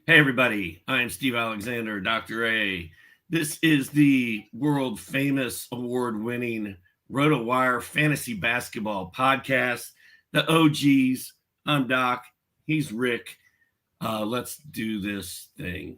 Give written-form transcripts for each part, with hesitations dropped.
Hey, everybody. I'm Steve Alexander, Dr. A. This is the world famous award winning RotoWire Fantasy Basketball Podcast. The OGs. I'm Doc. He's Rick. Let's do this thing.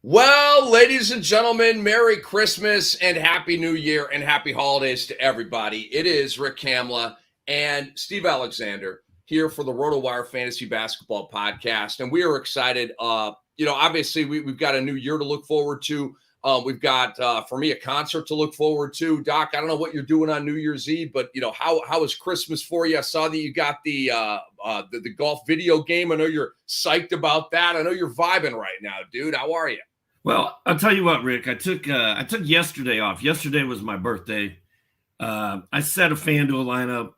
Well, ladies and gentlemen, Merry Christmas and Happy New Year and Happy Holidays to everybody. It is Rick Kamla and Steve Alexander here for the RotoWire Fantasy Basketball Podcast. And we are excited. Obviously, we've got a new year to look forward to. We've got, for me, a concert to look forward to. Doc, I don't know what you're doing on New Year's Eve, but, how is Christmas for you? I saw that you got the golf video game. I know you're psyched about that. I know you're vibing right now, dude. How are you? Well, I'll tell you what, Rick. I took yesterday off. Yesterday was my birthday. I set a FanDuel lineup,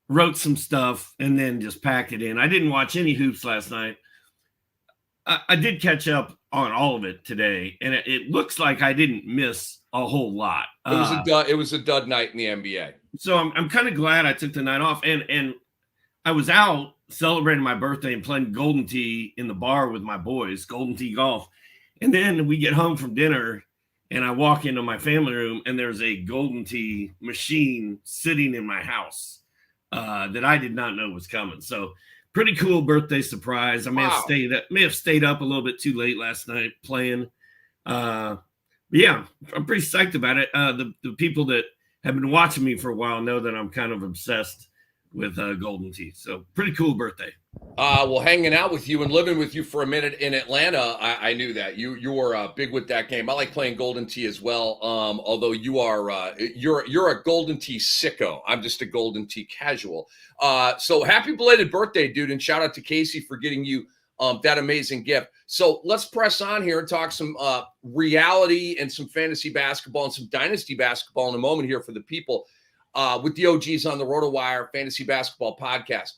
wrote some stuff, and then just packed it in. I didn't watch any hoops last night. I did catch up on all of it today, and it looks like I didn't miss a whole lot. It was a dud night in the NBA. So I'm kind of glad I took the night off, and I was out celebrating my birthday and playing Golden Tee in the bar with my boys, Golden Tee Golf. And then we get home from dinner, and I walk into my family room, and there's a Golden Tee machine sitting in my house that I did not know was coming. So pretty cool birthday surprise. I may have stayed up a little bit too late last night playing. But yeah, I'm pretty psyched about it. The people that have been watching me for a while know that I'm kind of obsessed with Golden Tee. So pretty cool birthday. Well, hanging out with you and living with you for a minute in Atlanta, I knew that you were big with that game. I like playing Golden Tee as well. Although you are you're a Golden Tee sicko. I'm just a Golden Tee casual. So happy belated birthday, dude, and shout out to Casey for getting you that amazing gift. So let's press on here and talk some reality and some fantasy basketball and some dynasty basketball in a moment here for the people with the OGs on the RotoWire Fantasy Basketball Podcast.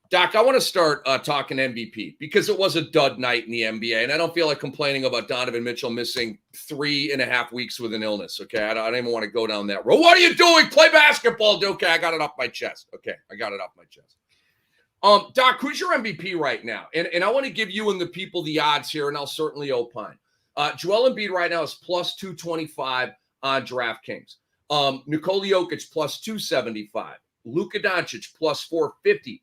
Doc, I want to start talking MVP because it was a dud night in the NBA, and I don't feel like complaining about Donovan Mitchell missing 3.5 weeks with an illness, okay? I don't even want to go down that road. What are you doing? Play basketball. Okay, I got it off my chest. Okay, I got it off my chest. Doc, who's your MVP right now? And I want to give you and the people the odds here, and I'll certainly opine. Joel Embiid right now is plus 225 on DraftKings. Nikola Jokic plus 275. Luka Doncic plus 450.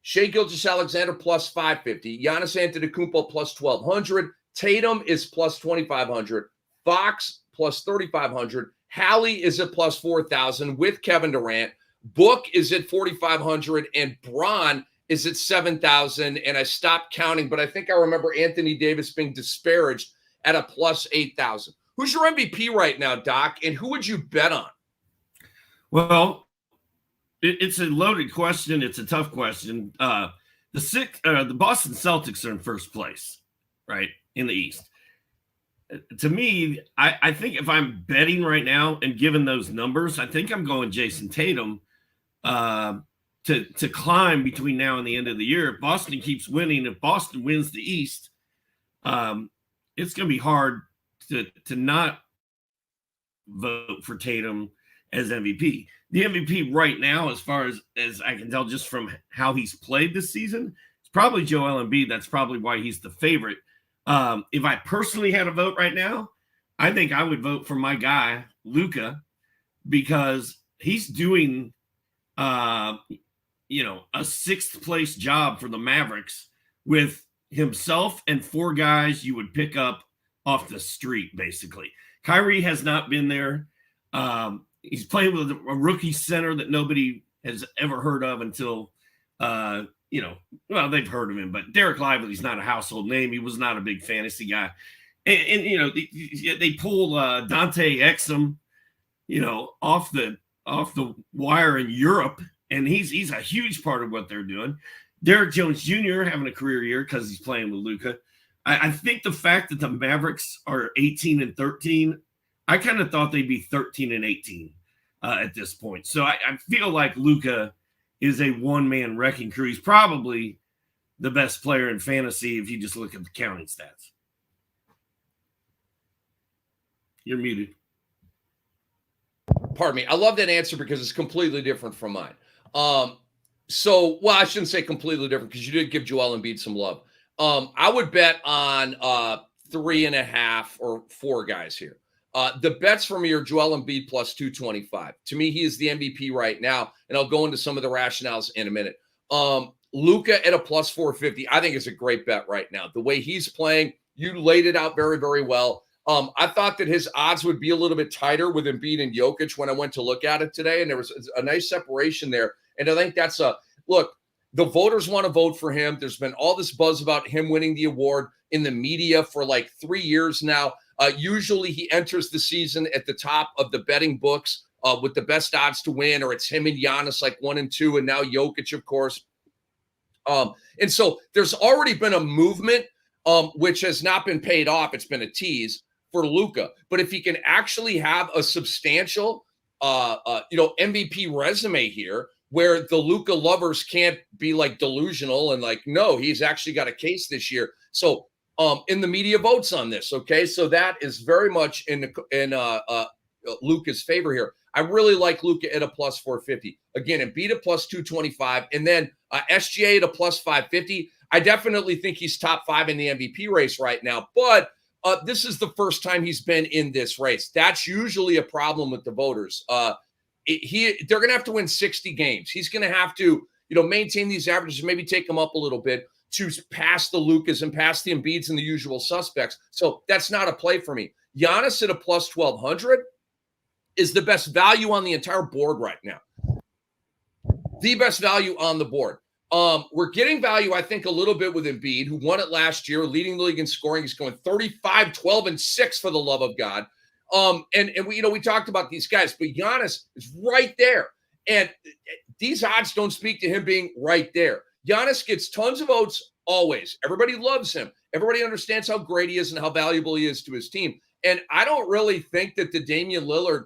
Shai Gilgeous-Alexander plus 550. Giannis Antetokounmpo plus 1,200. Tatum is plus 2,500. Fox plus 3,500. Hallie is at plus 4,000 with Kevin Durant. Book is at 4,500. And Bron is at 7,000. And I stopped counting, but I think I remember Anthony Davis being disparaged at a plus 8,000. Who's your MVP right now, Doc? And who would you bet on? Well, it's a loaded question. It's a tough question. The Boston Celtics are in first place, right, in the East. To me, I think if I'm betting right now and given those numbers, I think I'm going Jason Tatum to climb between now and the end of the year. If Boston keeps winning, if Boston wins the East, it's going to be hard to not vote for Tatum as MVP. The MVP right now, as far as I can tell just from how he's played this season, it's probably Joel Embiid. That's probably why he's the favorite. If I personally had a vote right now, I think I would vote for my guy, Luka, because he's doing, a sixth place job for the Mavericks with himself and 4 guys you would pick up off the street, basically. Kyrie has not been there. He's playing with a rookie center that nobody has ever heard of until, they've heard of him. But Derek Lively's not a household name. He was not a big fantasy guy. And they pull Dante Exum, off the wire in Europe, and he's a huge part of what they're doing. Derrick Jones Jr. having a career year because he's playing with Luka. I think the fact that the Mavericks are 18-13, I kind of thought they'd be 13-18 at this point. So I feel like Luka is a one-man wrecking crew. He's probably the best player in fantasy if you just look at the counting stats. You're muted. Pardon me. I love that answer because it's completely different from mine. So, well, I shouldn't say completely different because you did give Joel Embiid some love. I would bet on 3.5 or 4 guys here. The bets for me are Joel Embiid plus 225. To me, he is the MVP right now, and I'll go into some of the rationales in a minute. Luka at a plus 450, I think is a great bet right now. The way he's playing, you laid it out very, very well. I thought that his odds would be a little bit tighter with Embiid and Jokic when I went to look at it today, and there was a nice separation there. And I think that's look, the voters want to vote for him. There's been all this buzz about him winning the award in the media for like 3 years now. Usually he enters the season at the top of the betting books with the best odds to win, or it's him and Giannis like 1 and 2, and now Jokic, of course. And so there's already been a movement which has not been paid off. It's been a tease for Luka. But if he can actually have a substantial, MVP resume here, where the Luka lovers can't be like delusional and like, no, he's actually got a case this year. So in the media votes on this, okay? So that is very much in Luka's favor here. I really like Luka at a plus 450. Again, Embiid at plus 225. And then SGA at a plus 550. I definitely think he's top 5 in the MVP race right now. But this is the first time he's been in this race. That's usually a problem with the voters. They're going to have to win 60 games. He's going to have to, maintain these averages, maybe take them up a little bit to pass the Lukas and pass the Embiids and the usual suspects. So that's not a play for me. Giannis at a plus 1,200 is the best value on the entire board right now. The best value on the board. We're getting value, I think, a little bit with Embiid, who won it last year, leading the league in scoring. He's going 35, 12, and 6 for the love of God. And we talked about these guys, but Giannis is right there. And these odds don't speak to him being right there. Giannis gets tons of votes always. Everybody loves him. Everybody understands how great he is and how valuable he is to his team. And I don't really think that the Damian Lillard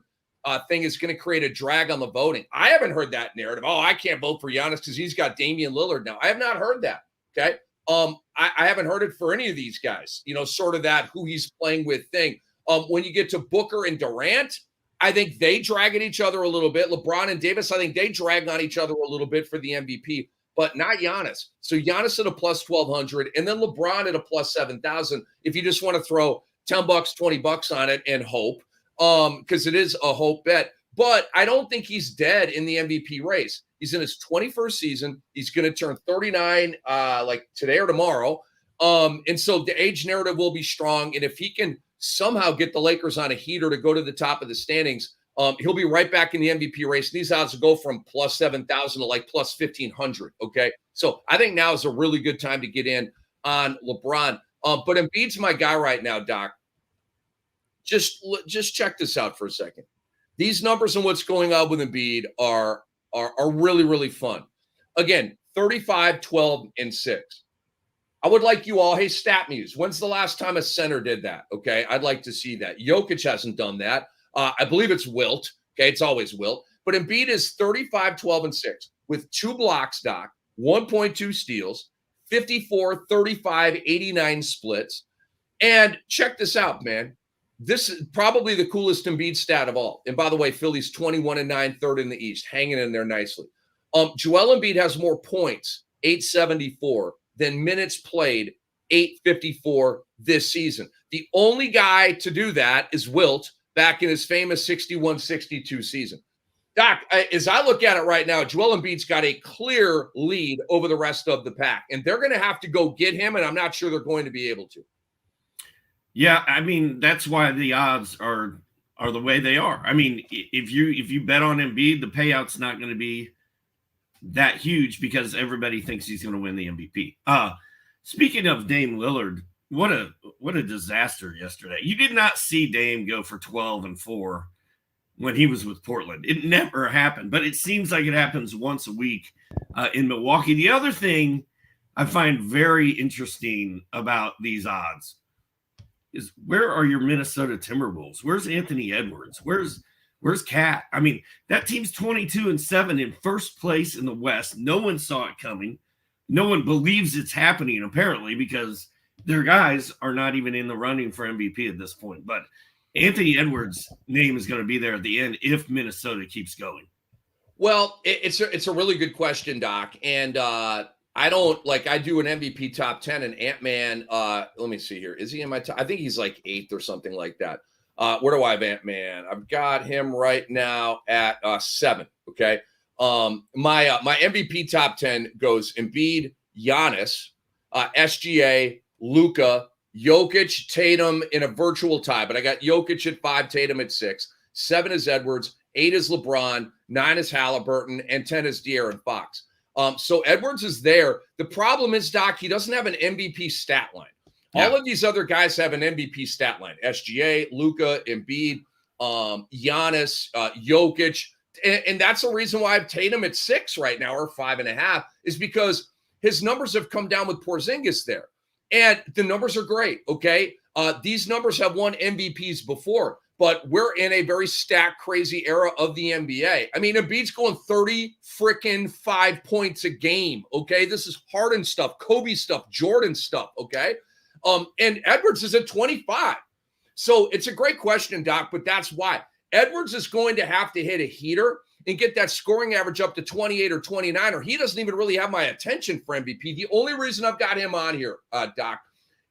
thing is going to create a drag on the voting. I haven't heard that narrative. Oh, I can't vote for Giannis because he's got Damian Lillard now. I have not heard that. Okay. I haven't heard it for any of these guys, sort of that who he's playing with thing. When you get to Booker and Durant, I think they drag at each other a little bit. LeBron and Davis, I think they drag on each other a little bit for the MVP, but not Giannis. So Giannis at a plus 1,200 and then LeBron at a plus 7,000. If you just want to throw $10, $20 on it and hope, because it is a hope bet. But I don't think he's dead in the MVP race. He's in his 21st season. He's going to turn 39 like today or tomorrow. And so the age narrative will be strong. And if he can somehow get the Lakers on a heater to go to the top of the standings, he'll be right back in the MVP race. And these odds will go from plus 7,000 to like plus 1,500. Okay. So I think now is a really good time to get in on LeBron. But Embiid's my guy right now, Doc. Just check this out for a second. These numbers and what's going on with Embiid are really, really fun. Again, 35, 12, and 6. I would like you all, hey, StatMuse, when's the last time a center did that? Okay, I'd like to see that. Jokic hasn't done that. I believe it's Wilt. Okay, it's always Wilt. But Embiid is 35, 12, and 6 with 2 blocks, Doc, 1.2 steals, 54, 35, 89 splits. And check this out, man. This is probably the coolest Embiid stat of all. And by the way, Philly's 21-9, third in the East, hanging in there nicely. Joel Embiid has more points, 874, than minutes played, 854 this season. The only guy to do that is Wilt back in his famous 61-62 season. Doc, as I look at it right now, Joel Embiid's got a clear lead over the rest of the pack, and they're going to have to go get him, and I'm not sure they're going to be able to. Yeah, I mean, that's why the odds are the way they are. I mean, if you bet on Embiid, the payout's not going to be that huge because everybody thinks he's going to win the MVP. Speaking of Dame Lillard, what a disaster yesterday. You did not see Dame go for 12 and 4 when he was with Portland. It never happened, but it seems like it happens once a week in Milwaukee. The other thing I find very interesting about these odds is where are your Minnesota Timberwolves? Where's Anthony Edwards? Where's Cat? I mean, that team's 22-7 in first place in the West. No one saw it coming. No one believes it's happening, apparently, because their guys are not even in the running for MVP at this point. But Anthony Edwards' name is going to be there at the end if Minnesota keeps going. Well, it's a really good question, Doc. And I do an MVP top 10 and Ant-Man. Let me see here. Is he in my top? I think he's like 8th or something like that. Where do I have Ant-Man? I've got him right now at 7. Okay. My MVP top 10 goes Embiid, Giannis, SGA, Luka, Jokic, Tatum in a virtual tie, but I got Jokic at 5, Tatum at 6. 7 is Edwards, 8 is LeBron, 9 is Halliburton, and 10 is De'Aaron Fox. So Edwards is there. The problem is, Doc, he doesn't have an MVP stat line. Yeah. All of these other guys have an MVP stat line. SGA, Luka, Embiid, Giannis, Jokic. And that's the reason why I have Tatum at 6 right now, or 5.5, is because his numbers have come down with Porzingis there. And the numbers are great, okay? These numbers have won MVPs before, but we're in a very stat crazy era of the NBA. I mean, Embiid's going 5 points a game, okay? This is Harden stuff, Kobe stuff, Jordan stuff, okay? And Edwards is at 25. So it's a great question, Doc, but that's why. Edwards is going to have to hit a heater and get that scoring average up to 28 or 29, or he doesn't even really have my attention for MVP. The only reason I've got him on here, Doc,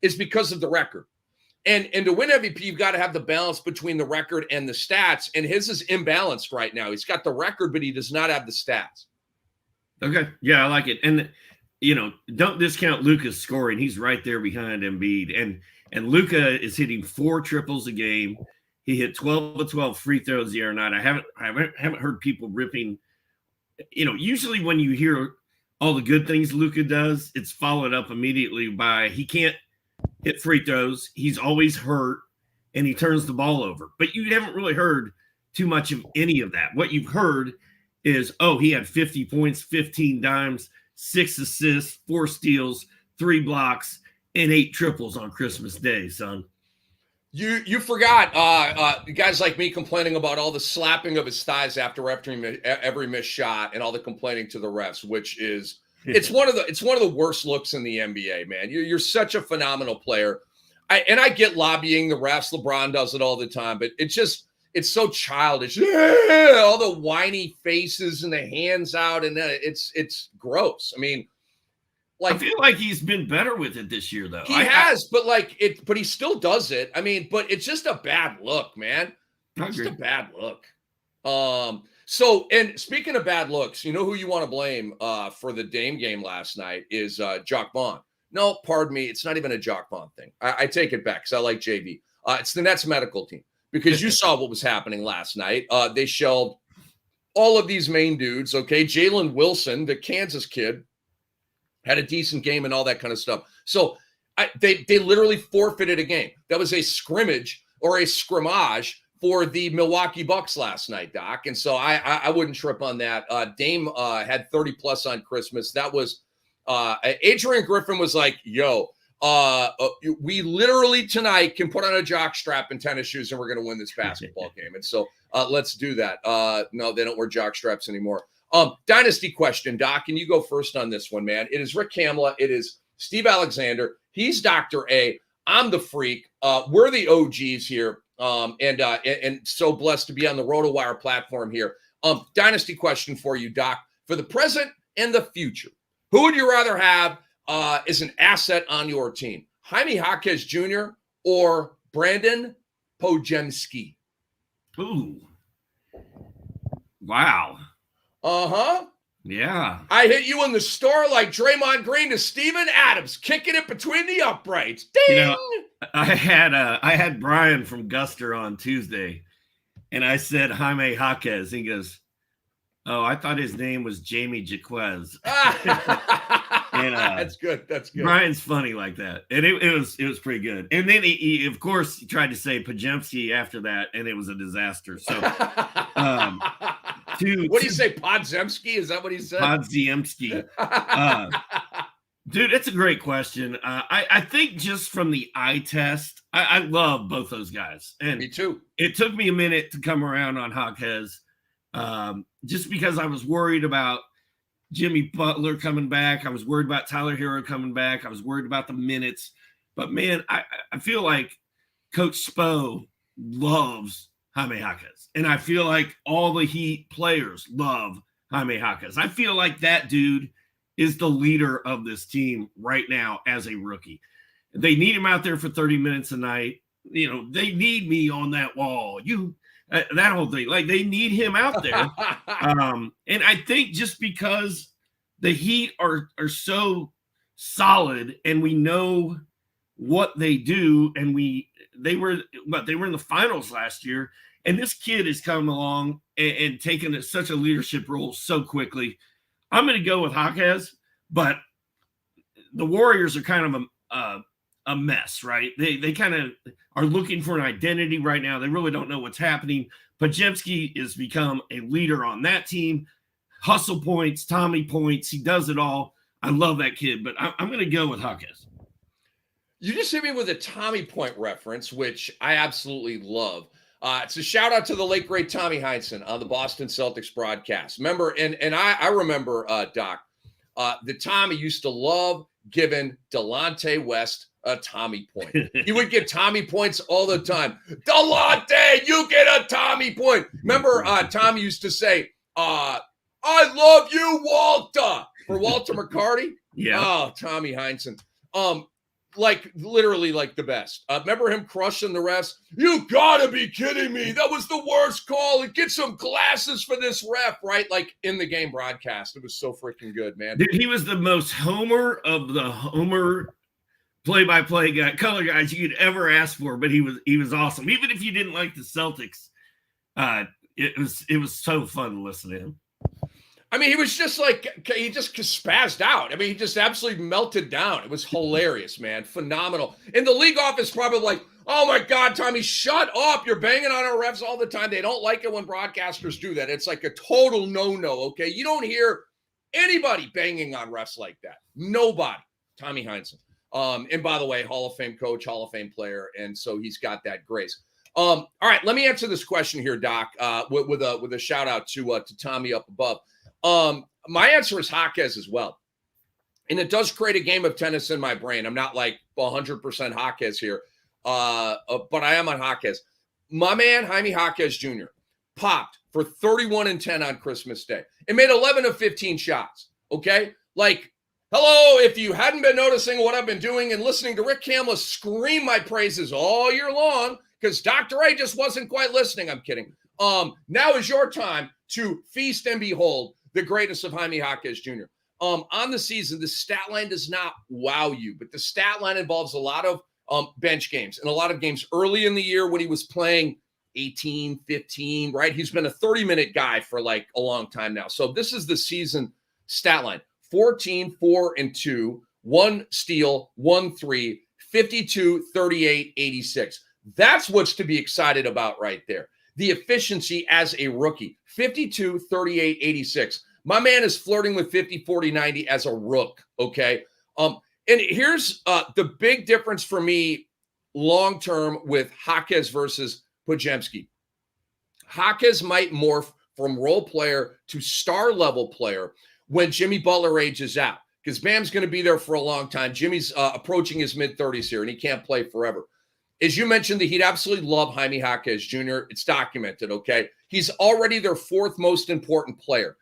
is because of the record. And to win MVP, you've got to have the balance between the record and the stats, and his is imbalanced right now. He's got the record, but he does not have the stats. Okay. Yeah, I like it. And, don't discount Luka's scoring. He's right there behind Embiid. And Luka is hitting 4 triples a game. He hit 12 of 12 free throws the other night. I haven't heard people ripping. Usually when you hear all the good things Luka does, it's followed up immediately by he can't hit free throws. He's always hurt, and he turns the ball over. But you haven't really heard too much of any of that. What you've heard is, he had 50 points, 15 dimes, 6 assists, 4 steals, 3 blocks, and 8 triples on Christmas Day, son. You forgot guys like me complaining about all the slapping of his thighs after every missed shot and all the complaining to the refs, which is it's one of the worst looks in the NBA, man. You're such a phenomenal player. I get lobbying the refs. LeBron does it all the time, but it's so childish. All the whiny faces and the hands out, and it's gross. I mean, I feel like he's been better with it this year, though. He has, but he still does it. I mean, but it's just a bad look, man. It's just a bad look. So, and speaking of bad looks, you know who you want to blame for the Dame game last night is Jock Vaughn. No, pardon me. It's not even a Jock Vaughn thing. I take it back because I like JV. It's the Nets medical team, because you saw what was happening last night. They shelved all of these main dudes, okay? Jalen Wilson, the Kansas kid, had a decent game and all that kind of stuff. So they literally forfeited a game. That was a scrimmage or a scrimmage for the Milwaukee Bucks last night, Doc. And so I wouldn't trip on that. Dame had 30 plus on Christmas. That was Adrian Griffin was like, we literally tonight can put on a jock strap and tennis shoes and we're going to win this basketball game. And so let's do that. No, they don't wear jock straps anymore. Dynasty question, Doc, and you go first on this one, man. It is Rick Kamla. It is Steve Alexander. He's Dr. A. I'm the freak. We're the OGs here, and so blessed to be on the RotoWire platform here. Dynasty question for you, Doc. For the present and the future, who would you rather have as an asset on your team? Jaime Jaquez Jr. or Brandin Podziemski? Ooh. Wow. Uh-huh. Yeah. I hit you in the store like Draymond Green to Steven Adams, kicking it between the uprights. Ding! I had Brian from Guster on Tuesday, and I said Jaime Jaquez. He goes, "Oh, I thought his name was Jaime Jaquez." And, that's good. That's good. Brian's funny like that, and it was pretty good. And then he of course he tried to say Podziemski after that, and it was a disaster. So, what do you say, Podziemski? Is that what he said? Podziemski. Dude, it's a great question. I think just from the eye test, I love both those guys. And me too. It took me a minute to come around on Jaquez, just because I was worried about Jimmy Butler coming back. I was worried about Tyler Hero coming back. I was worried about the minutes. But, man, I feel like Coach Spo loves Jaime Jaquez. And I feel like all the Heat players love Jaime Jaquez. I feel like that dude is the leader of this team right now as a rookie. They need him out there for 30 minutes a night. They need me on that wall. That whole thing. Like, they need him out there. And I think just because the Heat are so solid and we know what they do, and they were in the finals last year, and this kid has come along and taken such a leadership role so quickly. I'm going to go with Jaquez, but the Warriors are kind of a mess, right? They kind of are looking for an identity right now. They really don't know what's happening. Podziemski has become a leader on that team. Hustle points, Tommy points. He does it all. I love that kid, but I'm going to go with Jaquez. You just hit me with a Tommy point reference, which I absolutely love. It's a shout out to the late great Tommy Heinsohn on the Boston Celtics broadcast. Remember, and I remember, Doc, that Tommy used to love giving Delonte West a Tommy point. He would get Tommy points all the time. Delonte, you get a Tommy point. Remember, Tommy used to say, I love you, Walter, for Walter McCarty. Yeah. Oh, Tommy Heinsohn. Like literally like the best. Remember him crushing the refs? You gotta be kidding me. That was the worst call. And get some glasses for this ref, right? Like in the game broadcast. It was so freaking good, man. Dude, he was the most homer of the homer play-by-play guy, color guys you could ever ask for, but he was awesome. Even if you didn't like the Celtics, it was so fun to listen to him. I mean, he was just like, he just spazzed out. I mean, he just absolutely melted down. It was hilarious, man. Phenomenal. In the league office, probably like, oh my God, Tommy, shut up. You're banging on our refs all the time. They don't like it when broadcasters do that. It's like a total no-no, okay? You don't hear anybody banging on refs like that. Nobody. Tommy Heinsohn. And by the way, Hall of Fame coach, Hall of Fame player. And so he's got that grace. All right, let me answer this question here, Doc, with a shout out to Tommy up above. My answer is Jaquez as well. And it does create a game of tennis in my brain. I'm not like 100% Jaquez here, but I am on Jaquez. My man, Jaime Jaquez Jr., popped for 31 and 10 on Christmas Day and made 11 of 15 shots. Okay? Like, hello, if you hadn't been noticing what I've been doing and listening to Rick Kamla scream my praises all year long, because Dr. A just wasn't quite listening. I'm kidding. Now is your time to feast and behold the greatness of Jaime Jaquez Jr. On the season, the stat line does not wow you, but the stat line involves a lot of bench games and a lot of games early in the year when he was playing 18, 15, right? He's been a 30-minute guy for like a long time now. So this is the season stat line. 14, 4, and 2, 1 steal, 1 3, 52, 38, 86. That's what's to be excited about right there. The efficiency as a rookie, 52, 38, 86. My man is flirting with 50, 40, 90 as a rook, okay? And here's the big difference for me long-term with Jaquez versus Podziemski. Jaquez might morph from role player to star-level player when Jimmy Butler ages out, because Bam's going to be there for a long time. Jimmy's approaching his mid-30s here, and he can't play forever. As you mentioned, he'd absolutely love Jaime Jaquez Jr. It's documented, okay? He's already their fourth most important player.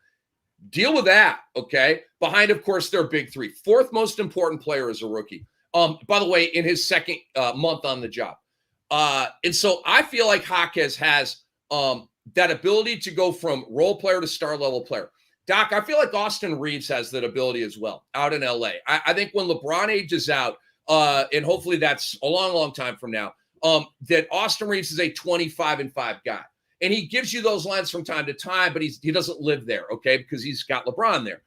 Deal with that, okay? Behind, of course, their big three. Fourth most important player is a rookie. By the way, in his second month on the job. And so I feel like Jaquez has that ability to go from role player to star-level player. Doc, I feel like Austin Reeves has that ability as well out in L.A. I think when LeBron ages out, and hopefully that's a long, long time from now, that Austin Reeves is a 25-5 guy. And he gives you those lines from time to time, but he doesn't live there, okay, because he's got LeBron there.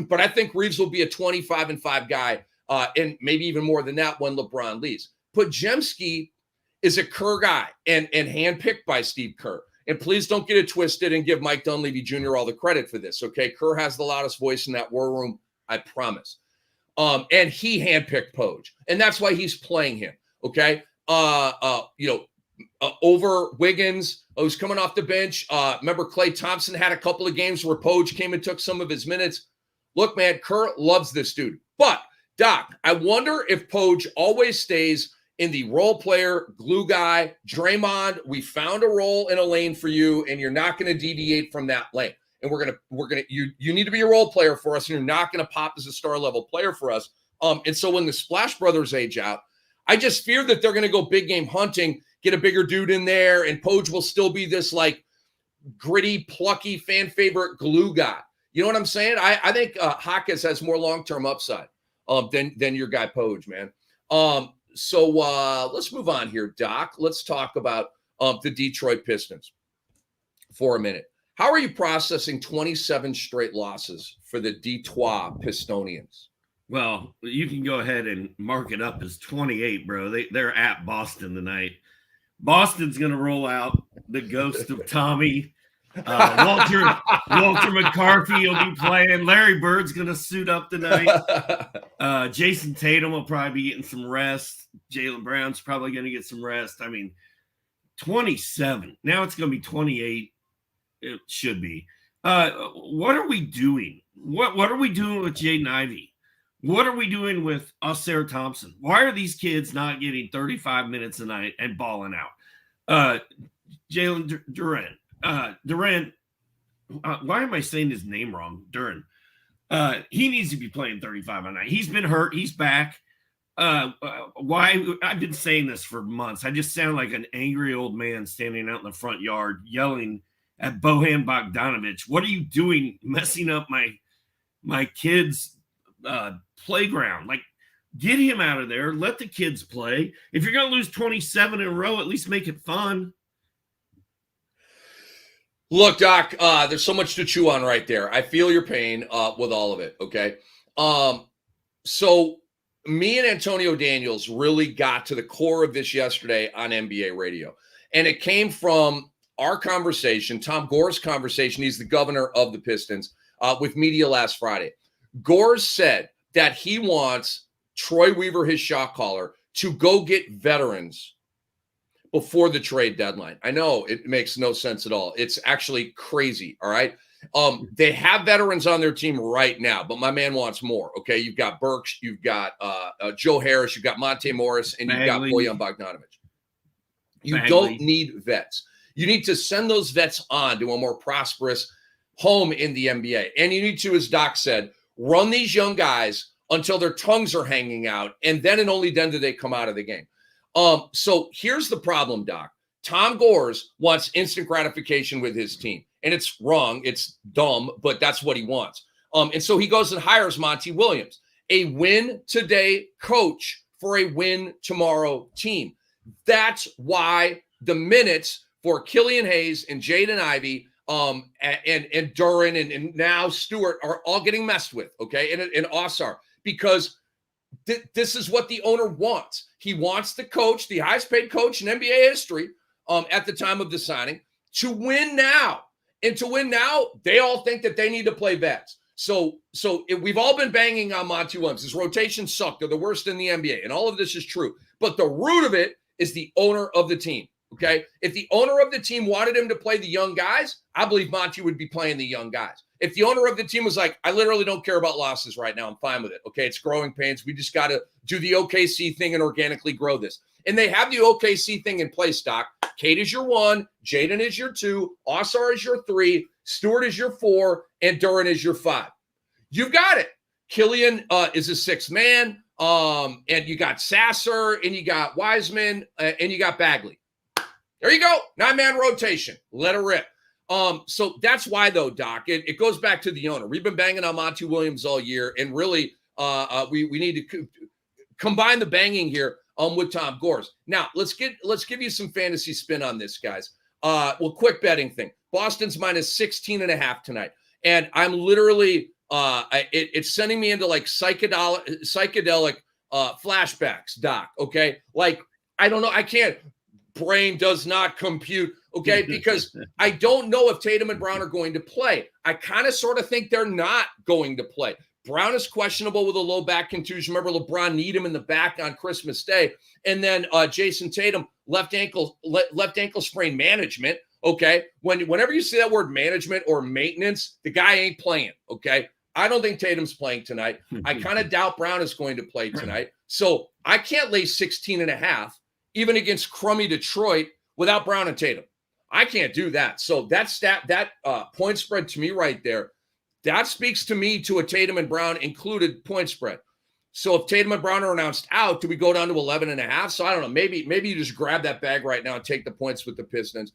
But I think Reeves will be a 25-5 guy, and maybe even more than that when LeBron leaves. Podziemski is a Kerr guy and handpicked by Steve Kerr. And please don't get it twisted and give Mike Dunleavy Jr. all the credit for this, okay? Kerr has the loudest voice in that war room, I promise. And he handpicked Poj, and that's why he's playing him, okay? Over Wiggins, who's coming off the bench. Remember, Klay Thompson had a couple of games where Poj came and took some of his minutes. Look, man, Kerr loves this dude. But, Doc, I wonder if Poj always stays in the role player, glue guy. Draymond, we found a role in a lane for you, and you're not going to deviate from that lane. And you need to be a role player for us, and you're not going to pop as a star level player for us. And so when the Splash Brothers age out, I just fear that they're going to go big game hunting, get a bigger dude in there, and Poj will still be this like gritty, plucky, fan favorite glue guy. You know what I'm saying? I think Jaquez has more long-term upside than your guy Poj, man. So let's move on here, Doc. Let's talk about the Detroit Pistons for a minute. How are you processing 27 straight losses for the Detroit Pistonians? Well, you can go ahead and mark it up as 28, bro. They're at Boston tonight. Boston's going to roll out the ghost of Tommy. Walter McCarthy will be playing. Larry Bird's going to suit up tonight. Jason Tatum will probably be getting some rest. Jaylen Brown's probably going to get some rest. I mean, 27. Now it's going to be 28. It should be. What are we doing? What are we doing with Jaden Ivey? What are we doing with Oscar Thompson? Why are these kids not getting 35 minutes a night and balling out? Jalen Duran. Why am I saying his name wrong? Duran. He needs to be playing 35 a night. He's been hurt. He's back. Why? I've been saying this for months. I just sound like an angry old man standing out in the front yard yelling at Bojan Bogdanovic. What are you doing messing up my kids' playground? Like, get him out of there. Let the kids play. If you're going to lose 27 in a row, at least make it fun. Look, Doc, there's so much to chew on right there. I feel your pain with all of it, okay? So me and Antonio Daniels really got to the core of this yesterday on NBA radio. And it came from our conversation, Tom Gore's conversation. He's the governor of the Pistons with media last Friday. Gore said that he wants Troy Weaver, his shot caller, to go get veterans before the trade deadline. I know it makes no sense at all. It's actually crazy, all right? They have veterans on their team right now, but my man wants more, okay? You've got Burks, you've got Joe Harris, you've got Monte Morris, and you've got Bojan Bogdanovic. You don't need vets. You need to send those vets on to a more prosperous home in the NBA. And you need to, as Doc said, run these young guys until their tongues are hanging out, and then and only then do they come out of the game. So here's the problem, Doc. Tom Gores wants instant gratification with his team. And it's wrong. It's dumb, but that's what he wants. And so he goes and hires Monty Williams, a win today coach for a win tomorrow team. That's why the minutes for Killian Hayes and Jaden Ivey and Duran and now Stewart are all getting messed with, okay, and Osar, because this is what the owner wants. He wants the coach, the highest paid coach in NBA history at the time of the signing, to win now. And to win now, they all think that they need to play vets. So we've all been banging on Monty Williams. His rotations suck. They're the worst in the NBA. And all of this is true. But the root of it is the owner of the team. Okay? If the owner of the team wanted him to play the young guys, I believe Monty would be playing the young guys. If the owner of the team was like, I literally don't care about losses right now, I'm fine with it. Okay, it's growing pains. We just got to do the OKC thing and organically grow this. And they have the OKC thing in place, Doc. Cade is your 1, Jaden is your 2, Osar is your 3, Stewart is your 4, and Duran is your 5. You've got it. Killian is a 6th man, and you got Sasser, and you got Wiseman, and you got Bagley. There you go. 9-man rotation. Let it rip. So that's why, though, Doc, it goes back to the owner. We've been banging on Monty Williams all year, and really we need to combine the banging here with Tom Gores. Now, let's give you some fantasy spin on this, guys. Well, quick betting thing. Boston's minus 16.5 tonight. And I'm literally it's sending me into like psychedelic flashbacks, Doc. Okay. Like, I don't know. I can't. Brain does not compute. Okay. Because I don't know if Tatum and Brown are going to play. I kind of sort of think they're not going to play. Brown is questionable with a low back contusion. Remember, LeBron kneed him in the back on Christmas Day. And then Jason Tatum, left ankle sprain management. Okay. Whenever you see that word management or maintenance, the guy ain't playing. Okay. I don't think Tatum's playing tonight. I kind of doubt Brown is going to play tonight. So I can't lay 16.5 even against crummy Detroit without Brown and Tatum. I can't do that. So that point spread to me right there, that speaks to me to a Tatum and Brown included point spread. So if Tatum and Brown are announced out, do we go down to 11.5? So I don't know. Maybe you just grab that bag right now and take the points with the Pistons.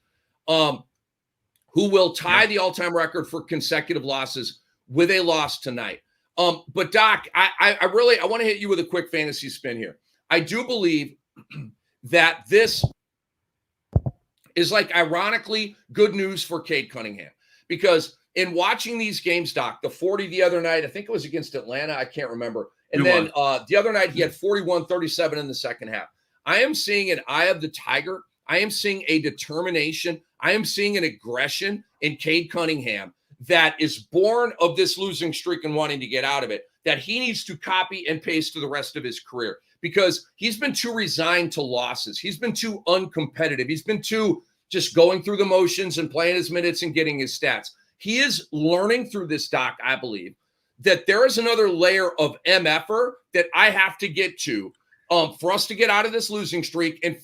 Who will tie the all-time record for consecutive losses with a loss tonight. But Doc, I want to hit you with a quick fantasy spin here. I do believe that this is like ironically good news for Cade Cunningham, because in watching these games, Doc, the 40 the other night, I think it was against Atlanta, I can't remember. And then the other night he had 41-37 in the second half. I am seeing an eye of the tiger. I am seeing a determination. I am seeing an aggression in Cade Cunningham that is born of this losing streak and wanting to get out of it, that he needs to copy and paste to the rest of his career, because he's been too resigned to losses. He's been too uncompetitive. He's been too just going through the motions and playing his minutes and getting his stats. He is learning through this, Doc, I believe, that there is another layer of MFer that I have to get to for us to get out of this losing streak, and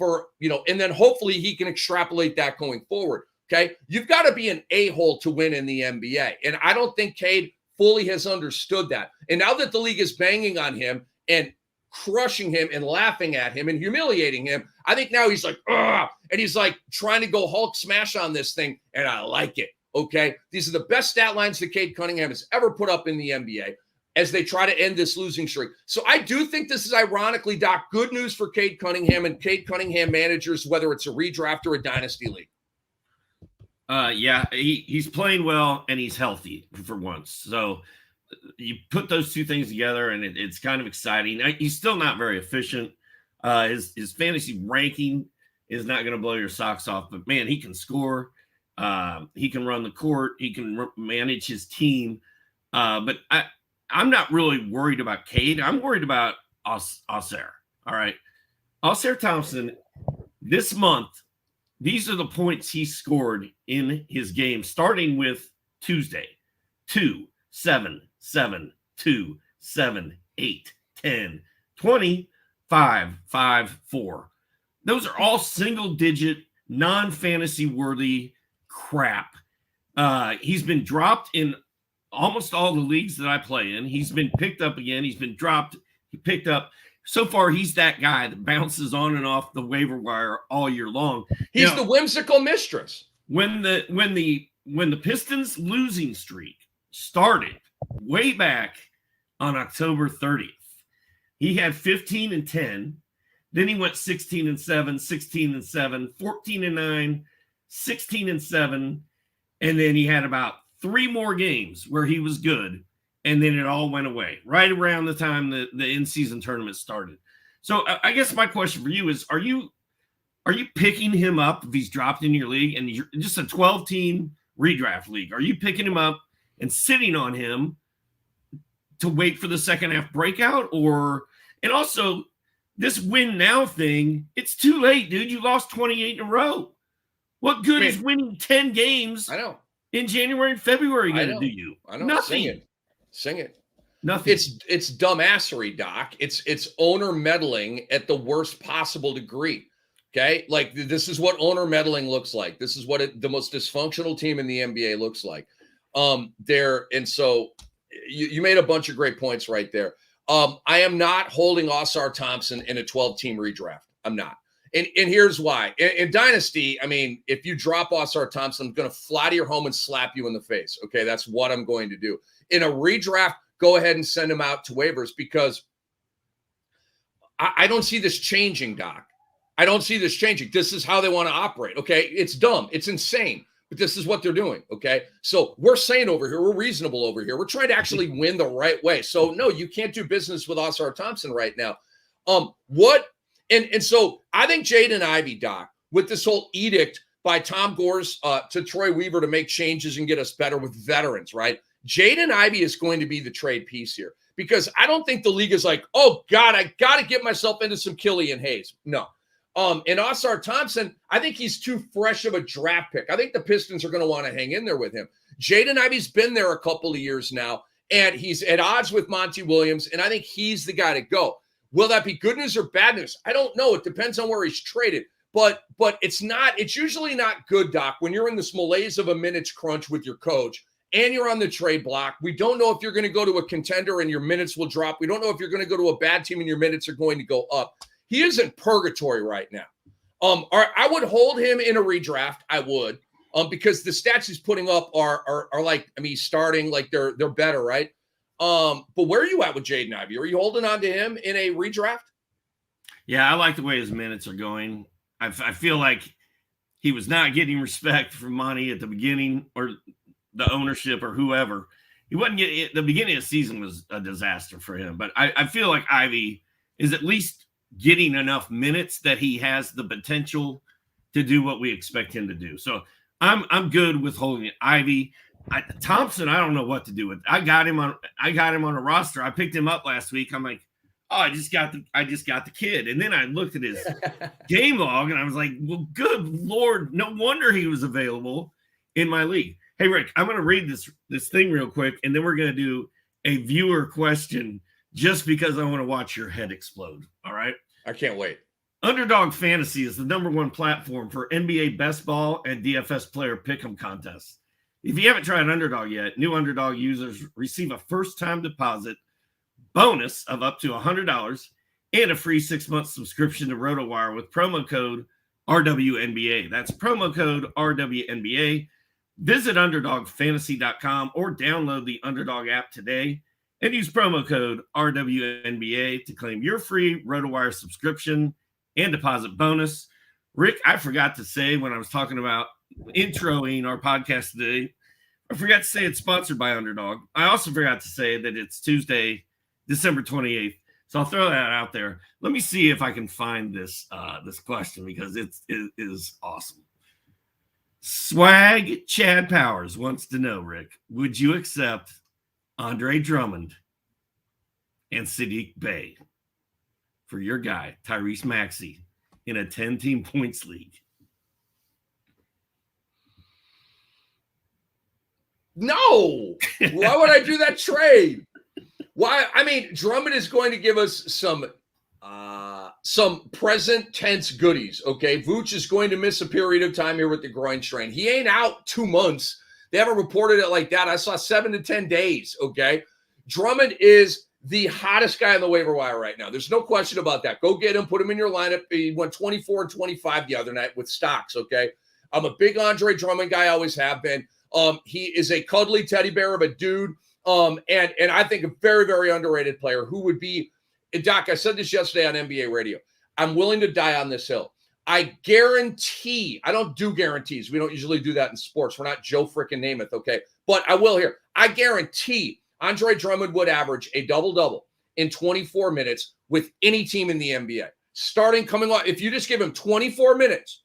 and then hopefully he can extrapolate that going forward. Okay. You've got to be an a-hole to win in the NBA. And I don't think Cade fully has understood that. And now that the league is banging on him and crushing him and laughing at him and humiliating him, I think now he's like, ugh, and he's like trying to go Hulk smash on this thing. And I like it. Okay. These are the best stat lines that Cade Cunningham has ever put up in the NBA as they try to end this losing streak. So I do think this is ironically, Doc, good news for Cade Cunningham and Cade Cunningham managers, whether it's a redraft or a dynasty league. He's playing well and he's healthy for once. So you put those two things together and it's kind of exciting. He's still not very efficient. His fantasy ranking is not going to blow your socks off, but man, he can score. He can run the court. He can manage his team. But I'm not really worried about Cade. I'm worried about Ausar. All right. Ausar Thompson this month, these are the points he scored in his game, starting with Tuesday: 2, 7, 7, 2, 7, 8, 10, 20, 5, 5, 4. Those are all single-digit, non-fantasy worthy crap. He's been dropped in almost all the leagues that I play in. He's been picked up again. He's been dropped. He picked up. So far, he's that guy that bounces on and off the waiver wire all year long. He's the whimsical mistress. When the Pistons losing streak started way back on October 30th, he had 15 and 10. Then he went 16 and 7, 16 and 7, 14 and 9, 16 and 7, and then he had about 3 more games where he was good. And then it all went away right around the time the in-season tournament started. So I guess my question for you is, are you picking him up if he's dropped in your league and you're just a 12-team redraft league? Are you picking him up and sitting on him to wait for the second half breakout? And also this win now thing, it's too late, dude. You lost 28 in a row. What good is winning 10 games in January and February going to do you? I know. Nothing. Sing it. Nothing. It's dumbassery, Doc. It's owner meddling at the worst possible degree. Okay, like this is what owner meddling looks like. This is what the most dysfunctional team in the NBA looks like. And so you made a bunch of great points right there. I am not holding Ausar Thompson in a 12-team redraft. I'm not. And here's why. In Dynasty, I mean, if you drop Ausar Thompson, I'm going to fly to your home and slap you in the face. Okay, that's what I'm going to do. In a redraft, go ahead and send him out to waivers, because I don't see this changing, Doc. I don't see this changing. This is how they want to operate, okay? It's dumb. It's insane, but this is what they're doing, okay? So we're sane over here. We're reasonable over here. We're trying to actually win the right way. So, no, you can't do business with Ausar Thompson right now. And so I think Jaden Ivey, Doc, with this whole edict by Tom Gores to Troy Weaver to make changes and get us better with veterans, right? Jaden Ivey is going to be the trade piece here, because I don't think the league is like, oh, God, I got to get myself into some Killian Hayes. No. And Ausar Thompson, I think he's too fresh of a draft pick. I think the Pistons are going to want to hang in there with him. Jaden Ivey's been there a couple of years now, and he's at odds with Monty Williams, and I think he's the guy to go. Will that be good news or bad news? I don't know. It depends on where he's traded. But it's usually not good, Doc, when you're in this malaise of a minutes crunch with your coach and you're on the trade block. We don't know if you're going to go to a contender and your minutes will drop. We don't know if you're going to go to a bad team and your minutes are going to go up. He is in purgatory right now. I would hold him in a redraft. I would, because the stats he's putting up are like, I mean, he's starting like they're better, right? But where are you at with Jaden Ivey? Are you holding on to him in a redraft? Yeah, I like the way his minutes are going. I feel like he was not getting respect from Monty at the beginning, or the ownership, or whoever. He wasn't getting. The beginning of the season was a disaster for him. But I feel like Ivey is at least getting enough minutes that he has the potential to do what we expect him to do. So I'm good with holding it. Ivey. Thompson, I don't know what to do with. I got him on a roster. I picked him up last week. I'm like, oh, I just got the kid. And then I looked at his game log and I was like, well, good Lord, no wonder he was available in my league. Hey, Rick, I'm going to read this thing real quick, and then we're going to do a viewer question just because I want to watch your head explode. All right? I can't wait. Underdog Fantasy is the #1 platform for NBA best ball and DFS player pick'em contests. If you haven't tried Underdog yet, new Underdog users receive a first-time deposit bonus of up to $100 and a free 6-month subscription to RotoWire with promo code RWNBA. That's promo code RWNBA. Visit UnderdogFantasy.com or download the Underdog app today and use promo code RWNBA to claim your free RotoWire subscription and deposit bonus. Rick, I forgot to say when I was talking about introing our podcast today, I forgot to say it's sponsored by Underdog. I also forgot to say that it's Tuesday, December 28th. So I'll throw that out there. Let me see if I can find this question, because it is awesome. Swag Chad Powers wants to know, Rick, would you accept Andre Drummond and Saddiq Bey for your guy, Tyrese Maxey, in a 10-team points league? No. Why would I do that trade? Why? I mean, Drummond is going to give us some present tense goodies. Okay, Vooch is going to miss a period of time here with the groin strain. He ain't out 2 months. They haven't reported it like that. I saw 7 to 10 days. Okay, Drummond is the hottest guy on the waiver wire right now. There's no question about that. Go get him. Put him in your lineup. He went 24 and 25 the other night with stocks. Okay, I'm a big Andre Drummond guy. I always have been. He is a cuddly teddy bear of a dude. And I think a very, very underrated player who would be, Doc, I said this yesterday on NBA radio. I'm willing to die on this hill. I guarantee, I don't do guarantees. We don't usually do that in sports. We're not Joe frickin' Namath, okay? But I will here. I guarantee Andre Drummond would average a double-double in 24 minutes with any team in the NBA. Starting coming off, if you just give him 24 minutes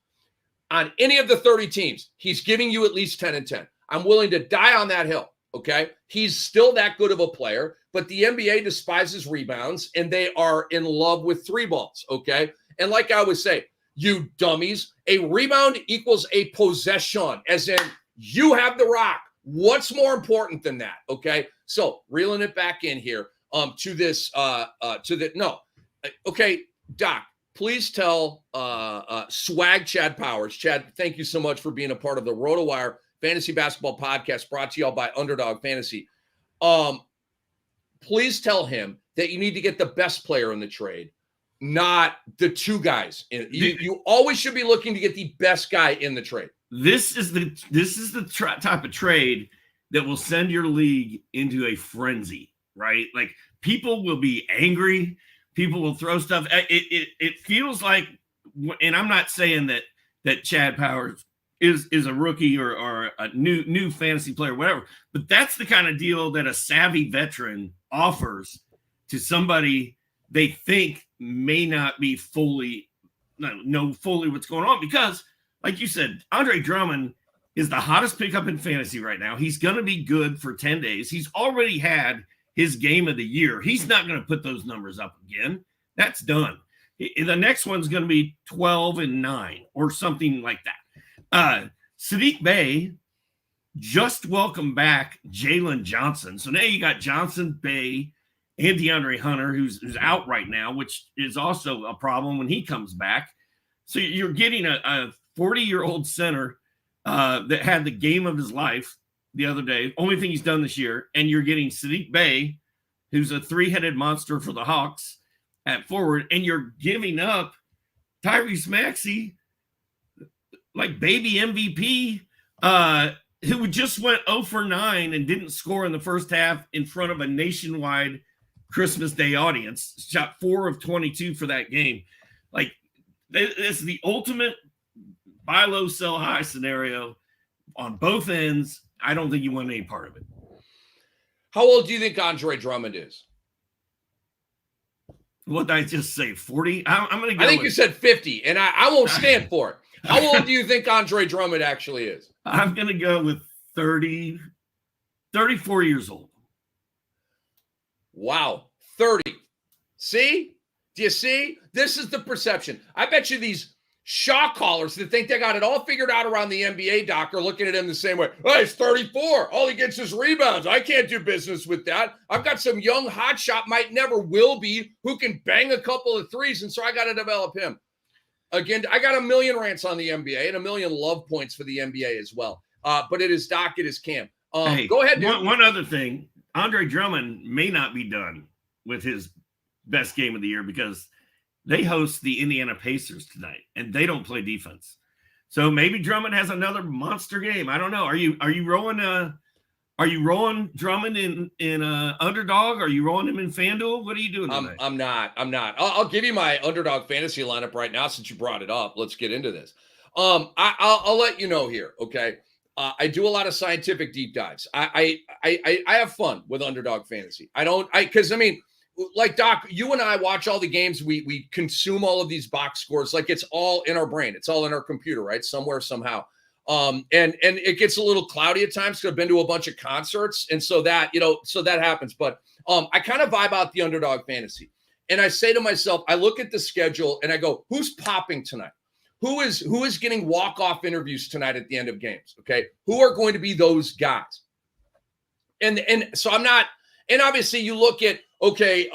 on any of the 30 teams, he's giving you at least 10 and 10. I'm willing to die on that hill. Okay, he's still that good of a player, but the NBA despises rebounds and they are in love with 3 balls. Okay, and like I always say, you dummies, a rebound equals a possession, as in you have the rock. What's more important than that? Okay, so reeling it back in here to this okay, Doc, please tell Swag Chad Powers. Chad, thank you so much for being a part of the RotoWire Fantasy Basketball Podcast, brought to y'all by Underdog Fantasy. Please tell him that you need to get the best player in the trade, not the 2 guys. You always should be looking to get the best guy in the trade. This is the type of trade that will send your league into a frenzy, right? Like, people will be angry. People will throw stuff. It feels like, and I'm not saying that Chad Powers is a rookie or a new fantasy player, whatever. But that's the kind of deal that a savvy veteran offers to somebody they think may not be fully what's going on. Because, like you said, Andre Drummond is the hottest pickup in fantasy right now. He's going to be good for 10 days. He's already had his game of the year. He's not going to put those numbers up again. That's done. The next one's going to be 12 and 9 or something like that. Saddiq Bey just welcomed back Jalen Johnson. So now you got Johnson, Bey, and DeAndre Hunter, who's out right now, which is also a problem when he comes back. So you're getting a 40-year-old center that had the game of his life the other day, only thing he's done this year, and you're getting Saddiq Bey, who's a three-headed monster for the Hawks at forward, and you're giving up Tyrese Maxey, like baby MVP, who just went 0 for 9 and didn't score in the first half in front of a nationwide Christmas Day audience, shot 4 of 22 for that game. Like, it's the ultimate buy low, sell high scenario on both ends. I don't think you want any part of it. How old do you think Andre Drummond is? What did I just say? 40? I'm going to go. I think you said 50, and I won't stand for it. How old do you think Andre Drummond actually is? I'm going to go with 34 years old. Wow, 30. See? Do you see? This is the perception. I bet you these shot callers that think they got it all figured out around the NBA, Doc, are looking at him the same way. Oh, he's 34. All he gets is rebounds. I can't do business with that. I've got some young hotshot, might never will be, who can bang a couple of threes, and so I got to develop him. Again, I got a million rants on the NBA and a million love points for the NBA as well. But it is Doc, it is Cam. Hey, go ahead, dude. One other thing. Andre Drummond may not be done with his best game of the year because they host the Indiana Pacers tonight, and they don't play defense. So maybe Drummond has another monster game. I don't know. Are you rolling Drummond in Underdog? Are you rolling him in FanDuel? What are you doing today? I'm not. I'll give you my Underdog Fantasy lineup right now since you brought it up. Let's get into this. I'll let you know here, okay? I do a lot of scientific deep dives. I have fun with Underdog Fantasy. Because like Doc, you and I watch all the games. We consume all of these box scores. Like it's all in our brain. It's all in our computer, right? Somewhere, somehow. And it gets a little cloudy at times because I've been to a bunch of concerts. And so that happens. But I kind of vibe out the Underdog Fantasy. And I say to myself, I look at the schedule and I go, who's popping tonight? Who is getting walk-off interviews tonight at the end of games? Okay. Who are going to be those guys? And so I'm not, and obviously you look at, okay,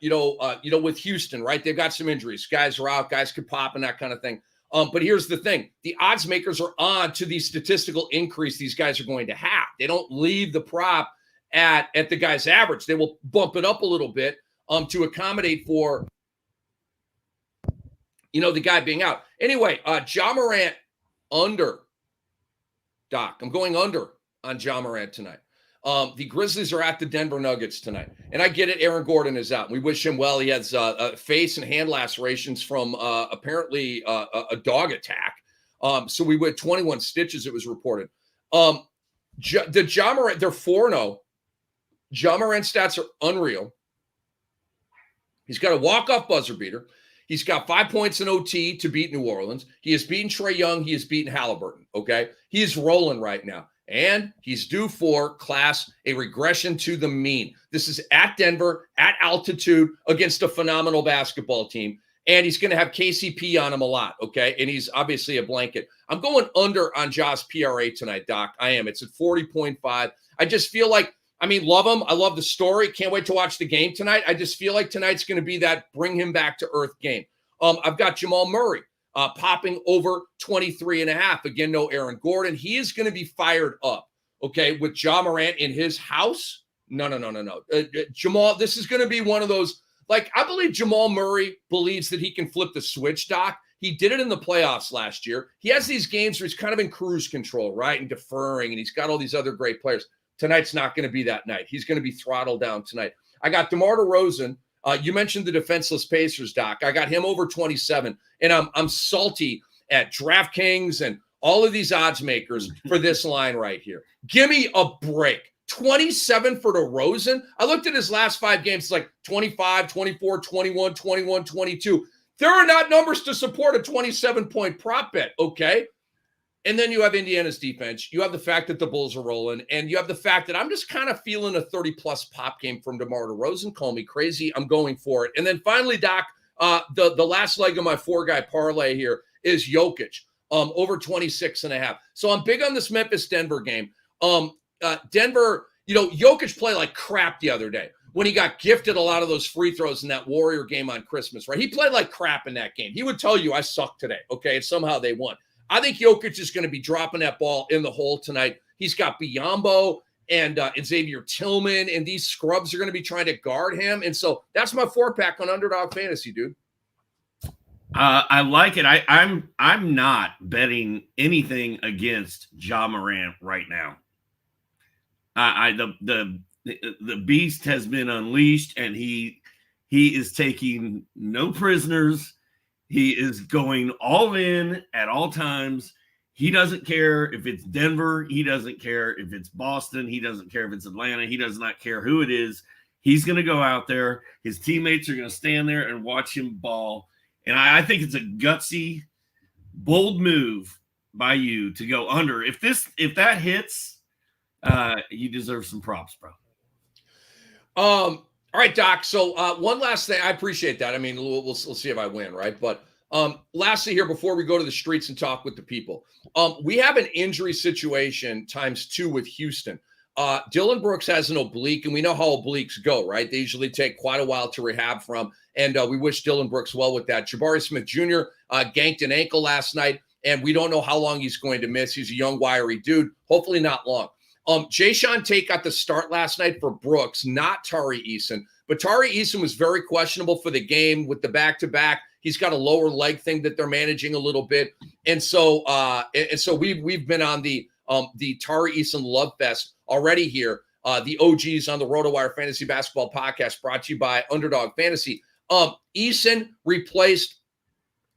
with Houston, right? They've got some injuries. Guys are out, guys could pop and that kind of thing. But here's the thing. The odds makers are on to the statistical increase these guys are going to have. They don't leave the prop at the guy's average. They will bump it up a little bit to accommodate for, the guy being out. Anyway, Ja Morant under. Doc, I'm going under on Ja Morant tonight. The Grizzlies are at the Denver Nuggets tonight. And I get it, Aaron Gordon is out. We wish him well. He has face and hand lacerations from apparently a dog attack. So we went 21 stitches, it was reported. The Ja Morant, they're 4-0. Ja Morant stats are unreal. He's got a walk-off buzzer beater. He's got 5 points in OT to beat New Orleans. He has beaten Trae Young. He has beaten Halliburton, okay? He is rolling right now. And he's due for a regression to the mean. This is at Denver, at altitude, against a phenomenal basketball team. And he's going to have KCP on him a lot, okay? And he's obviously a blanket. I'm going under on Ja's PRA tonight, Doc. I am. It's at 40.5. I just feel like, love him. I love the story. Can't wait to watch the game tonight. I just feel like tonight's going to be that bring him back to earth game. I've got Jamal Murray. Popping over 23.5. Again, no Aaron Gordon. He is going to be fired up, okay, with Ja Morant in his house. No. Jamal, this is going to be one of those, like, I believe Jamal Murray believes that he can flip the switch, Doc. He did it in the playoffs last year. He has these games where he's kind of in cruise control, right, and deferring, and he's got all these other great players. Tonight's not going to be that night. He's going to be throttled down tonight. I got DeMar DeRozan. You mentioned the defenseless Pacers, Doc. I got him over 27, and I'm salty at DraftKings and all of these odds makers for this line right here. Give me a break. 27 for DeRozan. I looked at his last 5 games. It's like 25, 24, 21, 21, 22. There are not numbers to support a 27-point prop bet, okay? And then you have Indiana's defense. You have the fact that the Bulls are rolling. And you have the fact that I'm just kind of feeling a 30-plus pop game from DeMar DeRozan. Call me crazy. I'm going for it. And then finally, Doc, the last leg of my 4-guy parlay here is Jokic, over 26.5. So I'm big on this Memphis-Denver game. Denver, Jokic played like crap the other day. when he got gifted a lot of those free throws in that Warrior game on Christmas, right? He played like crap in that game. He would tell you, I suck today, okay? And somehow they won. I think Jokic is going to be dropping that ball in the hole tonight. He's got Biyombo and Xavier Tillman, and these scrubs are going to be trying to guard him. And so that's my 4-pack on Underdog Fantasy, dude. I like it. I'm not betting anything against Ja Morant right now. The beast has been unleashed, and he is taking no prisoners. He is going all in at all times. He doesn't care if it's Denver. He doesn't care if it's Boston. He doesn't care if it's Atlanta. He does not care who it is. He's going to go out there. His teammates are going to stand there and watch him ball. And I think it's a gutsy, bold move by you to go under. If that hits, you deserve some props, bro. All right, Doc. So one last thing. I appreciate that. I mean, we'll see if I win, right? But lastly here, before we go to the streets and talk with the people, we have an injury situation ×2 with Houston. Dillon Brooks has an oblique, and we know how obliques go, right? They usually take quite a while to rehab from, and we wish Dillon Brooks well with that. Jabari Smith Jr. Ganked an ankle last night, and we don't know how long he's going to miss. He's a young, wiry dude. Hopefully not long. Jayshawn Tate got the start last night for Brooks, not Tari Eason. But Tari Eason was very questionable for the game with the back-to-back. He's got a lower leg thing that they're managing a little bit. And so we've been on the Tari Eason love fest already here. The OGs on the RotoWire Fantasy Basketball Podcast, brought to you by Underdog Fantasy. Eason replaced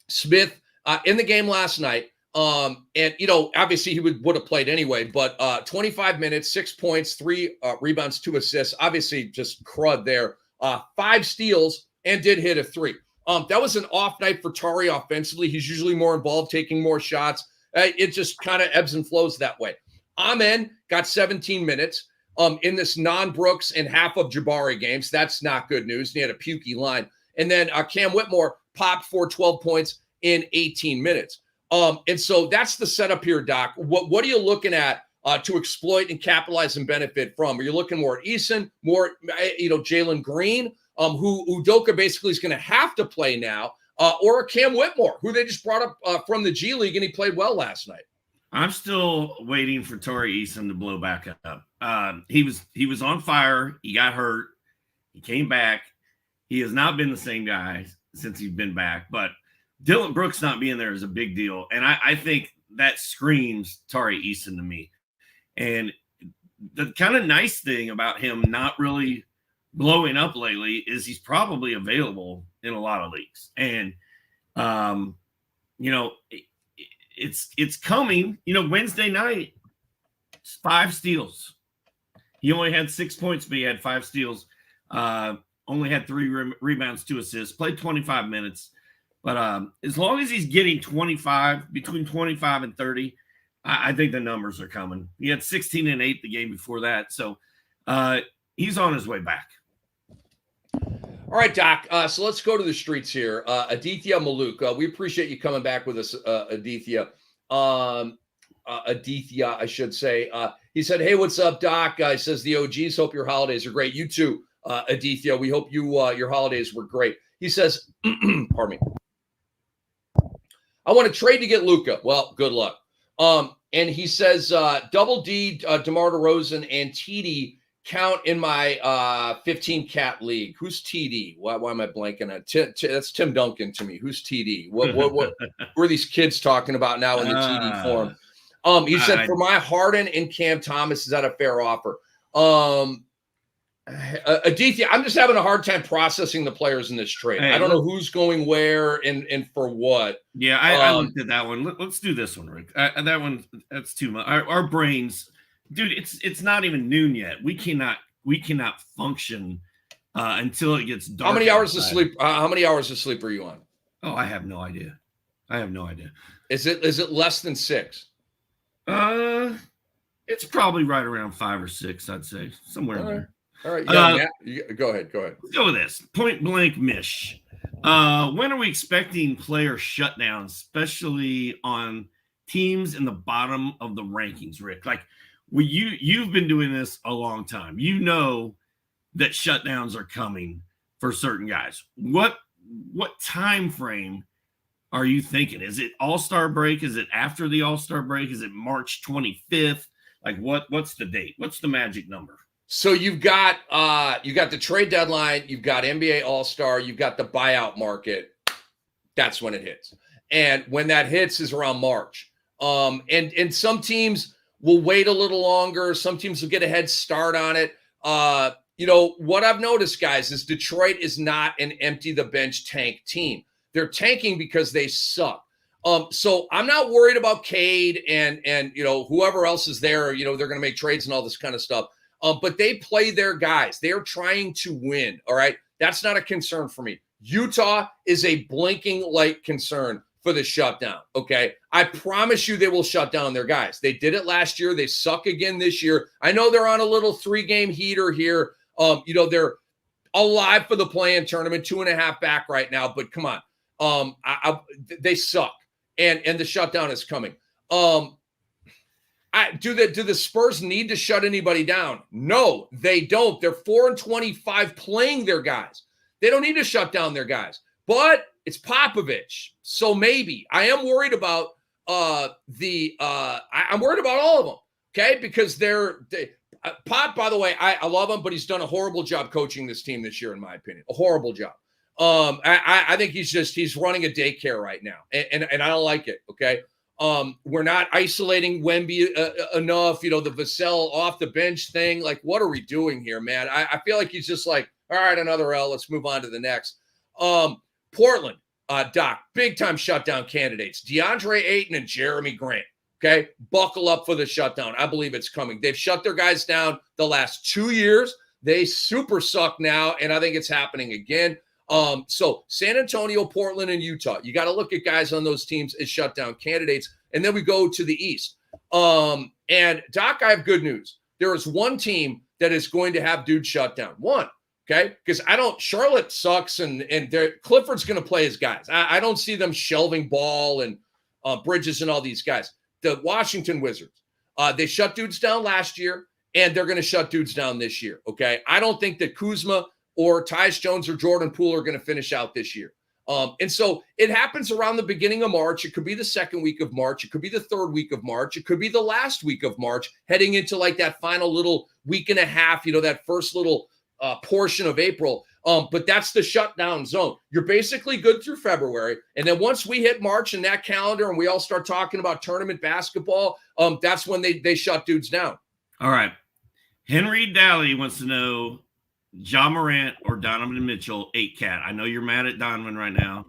Smith in the game last night. And, obviously he would have played anyway, but 25 minutes, 6 points, 3 rebounds, 2 assists, obviously just crud there, 5 steals, and did hit a 3. That was an off night for Tari offensively. He's usually more involved, taking more shots. It just kind of ebbs and flows that way. Amen got 17 minutes in this non-Brooks and half of Jabari games. That's not good news. He had a pukey line. And then Cam Whitmore popped for 12 points in 18 minutes. And so that's the setup here, Doc. What are you looking at to exploit and capitalize and benefit from? Are you looking more at Eason, more, Jalen Green, who Udoka basically is going to have to play now, or Cam Whitmore, who they just brought up from the G League, and he played well last night? I'm still waiting for Tari Eason to blow back up. He was on fire. He got hurt. He came back. He has not been the same guy since he's been back, but Dillon Brooks not being there is a big deal. And I think that screams Tari Eason to me. And the kind of nice thing about him not really blowing up lately is he's probably available in a lot of leagues. And, it's coming, Wednesday night, 5 steals. He only had 6 points, but he had 5 steals. Only had 3 rebounds, 2 assists, played 25 minutes. But as long as he's getting between 25 and 30, I think the numbers are coming. He had 16 and 8 the game before that. So he's on his way back. All right, Doc. So let's go to the streets here. Aditya Maluka, we appreciate you coming back with us, Aditya. Aditya, I should say. He said, "Hey, what's up, Doc?" He says, "The OGs hope your holidays are great." You too, Aditya. We hope your holidays were great. He says, pardon me. "I want to trade to get Luka." Well, good luck. And he says, "Double D, DeMar DeRozan, and TD count in my 15 cat league." Who's TD? Why am I blanking on? That's Tim Duncan to me. Who's TD? What who are these kids talking about now in the TD form? He said, "For my Harden and Cam Thomas, is that a fair offer?" Aditya, I'm just having a hard time processing the players in this trade. Hey, I don't know who's going where and for what. Yeah, I looked at that one. Let's do this one, Rick. That one, that's too much. Our brains, dude. It's not even noon yet. We cannot function until it gets dark. How many hours of sleep? How many hours of sleep are you on? Oh, I have no idea. Is it less than 6? It's probably right around 5 or 6. I'd say somewhere in there. All right. Yeah, go ahead. Let's go with this. Point blank, Mish. When are we expecting player shutdowns, especially on teams in the bottom of the rankings, Rick? Like, you've been doing this a long time. that shutdowns are coming for certain guys. What time frame are you thinking? Is it All-Star break? Is it after the All-Star break? Is it March 25th? Like what's the date? What's the magic number? So you've got the trade deadline, you've got NBA All-Star, you've got the buyout market. That's when it hits. And when that hits is around March. And some teams will wait a little longer. Some teams will get a head start on it. What I've noticed, guys, is Detroit is not an empty the bench tank team. They're tanking because they suck. So I'm not worried about Cade and whoever else is there. They're going to make trades and all this kind of stuff. But they play their guys. They are trying to win. All right. That's not a concern for me. Utah is a blinking light concern for the shutdown. Okay. I promise you they will shut down their guys. They did it last year. They suck again this year. I know they're on a little 3-game heater here. They're alive for the play-in tournament, 2.5 back right now, but come on. They suck. And the shutdown is coming. Do the Spurs need to shut anybody down? No, they don't. They're 4-25 playing their guys. They don't need to shut down their guys. But it's Popovich, so maybe. I am worried about I'm worried about all of them. Okay, because Pop. By the way, I love him, but he's done a horrible job coaching this team this year, in my opinion. A horrible job. I think he's running a daycare right now, and I don't like it. Okay. We're not isolating Wemby enough, the Vassell off the bench thing. Like, what are we doing here, man? I feel like he's just like, all right, another L. Let's move on to the next. Portland, Doc, big time shutdown candidates. DeAndre Ayton and Jeremy Grant. Okay. Buckle up for the shutdown. I believe it's coming. They've shut their guys down the last 2 years. They super suck now. And I think it's happening again. So San Antonio, Portland, and Utah, you got to look at guys on those teams as shutdown candidates. And then we go to the East. And Doc, I have good news. There is one team that is going to have dudes shut down. One. Okay. Because Charlotte sucks and Clifford's going to play his guys. I don't see them shelving Ball and Bridges and all these guys. The Washington Wizards, they shut dudes down last year and they're going to shut dudes down this year. Okay. I don't think that Kuzma or Tyus Jones or Jordan Poole are going to finish out this year. And so it happens around the beginning of March. It could be the second week of March. It could be the third week of March. It could be the last week of March, heading into like that final little week and a half, that first little portion of April. But that's the shutdown zone. You're basically good through February. And then once we hit March in that calendar and we all start talking about tournament basketball, that's when they shut dudes down. All right. Henry Daly wants to know, Ja Morant or Donovan Mitchell, 8-cat. I know you're mad at Donovan right now.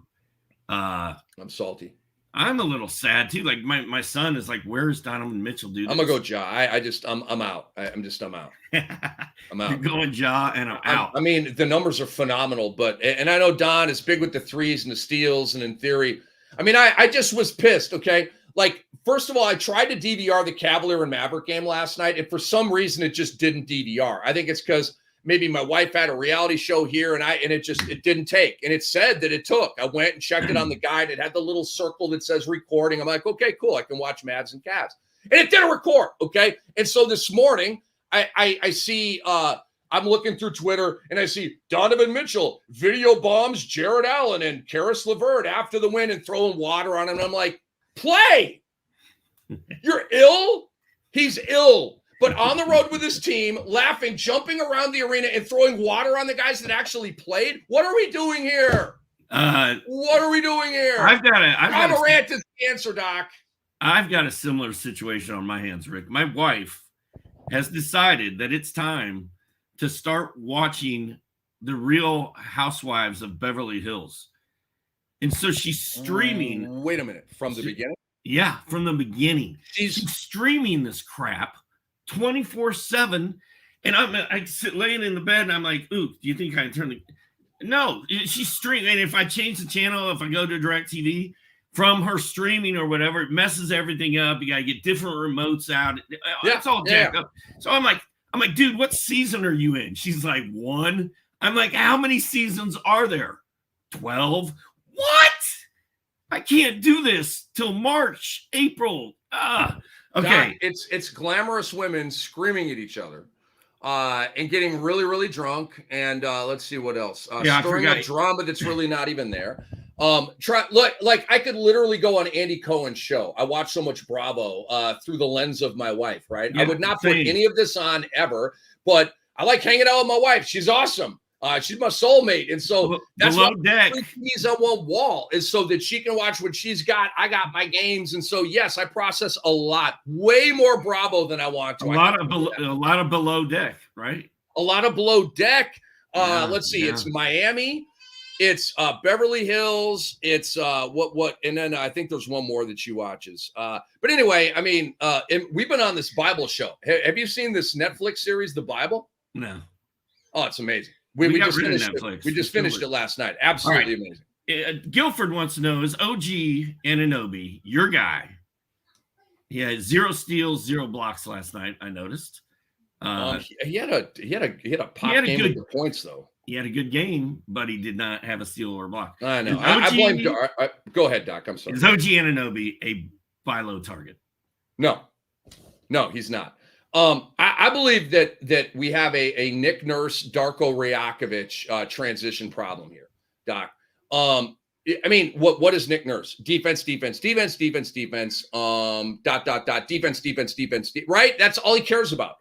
I'm salty. I'm a little sad too. Like my son is like, "Where's Donovan Mitchell, dude?" I'm gonna go Ja. I'm out. I'm out. I'm out. You're going Ja, and I'm out. I mean, the numbers are phenomenal, and I know Don is big with the threes and the steals, and in theory, I mean, I just was pissed. Okay, like first of all, I tried to DVR the Cavalier and Maverick game last night, and for some reason, it just didn't DVR. I think it's because maybe my wife had a reality show here and it didn't take. And it said that it took. I went and checked it on the guide. It had the little circle that says recording. I'm like, okay, cool. I can watch Mavs and Cavs. And it didn't record. Okay. And so this morning I see, I'm looking through Twitter and I see Donovan Mitchell video bombs Jared Allen and Karis LeVert after the win and throwing water on him. And I'm like, play. You're ill. He's ill. But on the road with his team, laughing, jumping around the arena, and throwing water on the guys that actually played. What are we doing here? What are we doing here? I've got a rant is the answer, Doc. I've got a similar situation on my hands, Rick. My wife has decided that it's time to start watching the Real Housewives of Beverly Hills. And so she's streaming. Wait a minute. From the beginning? Yeah, from the beginning. She's streaming this crap 24/7, and I sit laying in the bed and I'm like, ooh, do you think I can turn the no, she's streaming, and if I change the channel, if I go to DirecTV from her streaming or whatever, it messes everything up. You gotta get different remotes out. It's all jacked up. So I'm like, dude, what season are you in? She's like, 1. I'm like, how many seasons are there? 12. What? I can't do this till March, April. Okay. Doc, it's glamorous women screaming at each other. and getting really, really drunk. And let's see what else. Yeah, stirring up drama that's really not even there. Like I could literally go on Andy Cohen's show. I watch so much Bravo through the lens of my wife, right? Yeah, I would not put any of this on ever, but I like hanging out with my wife. She's awesome. She's my soulmate. And so that's Below what deck. TVs on one wall is so that she can watch what she's got. I got my games. And so, yes, I process a lot, way more Bravo than I want to. A lot of below deck, right? A lot of below deck. Let's see. Yeah. It's Miami. It's Beverly Hills. It's and then I think there's one more that she watches. But anyway, I mean, we've been on this Bible show. Have you seen this Netflix series, The Bible? No. Oh, it's amazing. We just finished Netflix. We just finished it last night. Absolutely amazing. Guilford wants to know, is OG Anunoby your guy? He had 0 steals, 0 blocks last night, I noticed. He had a pop game with the points, though. He had a good game, but he did not have a steal or a block. I know. I blame go ahead, Doc. I'm sorry. Is OG Anunoby a buy low target? No, he's not. I believe that we have a Nick Nurse, Darko Rajakovic transition problem here, Doc. I mean, what is Nick Nurse? Defense. Defense. Right? That's all he cares about.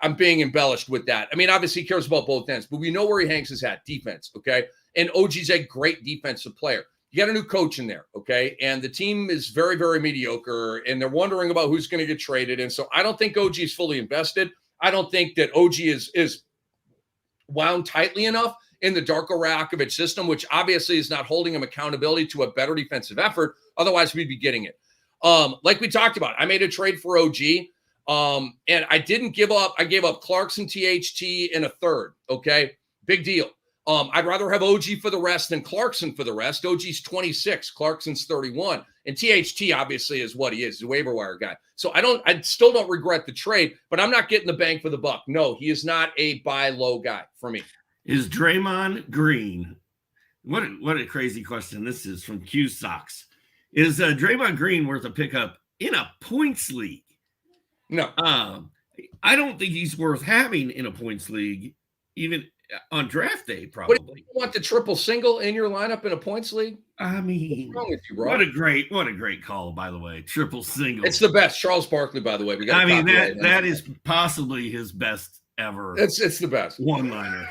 I'm being embellished with that. I mean, obviously he cares about both ends, but we know where he hangs his hat, defense, okay? And OG's a great defensive player. You got a new coach in there, okay? And the team is very, very mediocre, and they're wondering about who's going to get traded. And so I don't think OG is fully invested. I don't think that OG is wound tightly enough in the Darko Rajakovic system, which obviously is not holding him accountability to a better defensive effort. Otherwise, we'd be getting it. Like we talked about, I made a trade for OG. And I didn't give up. I gave up Clarkson, THT, and a third. Okay. Big deal. I'd rather have OG for the rest than Clarkson for the rest. OG's 26, Clarkson's 31. And THT obviously is what he is. He's a waiver wire guy. So I still don't regret the trade, but I'm not getting the bang for the buck. No, he is not a buy low guy for me. Is Draymond Green? What a crazy question this is from Q Sox. Is Draymond Green worth a pickup in a points league? No. I don't think he's worth having in a points league, even on draft day, probably. What, you want the triple single in your lineup in a points league? I mean, what's wrong with you, bro? what a great call, by the way. Triple single. It's the best. Charles Barkley, by the way. That is possibly his best ever. It's the best. One-liner.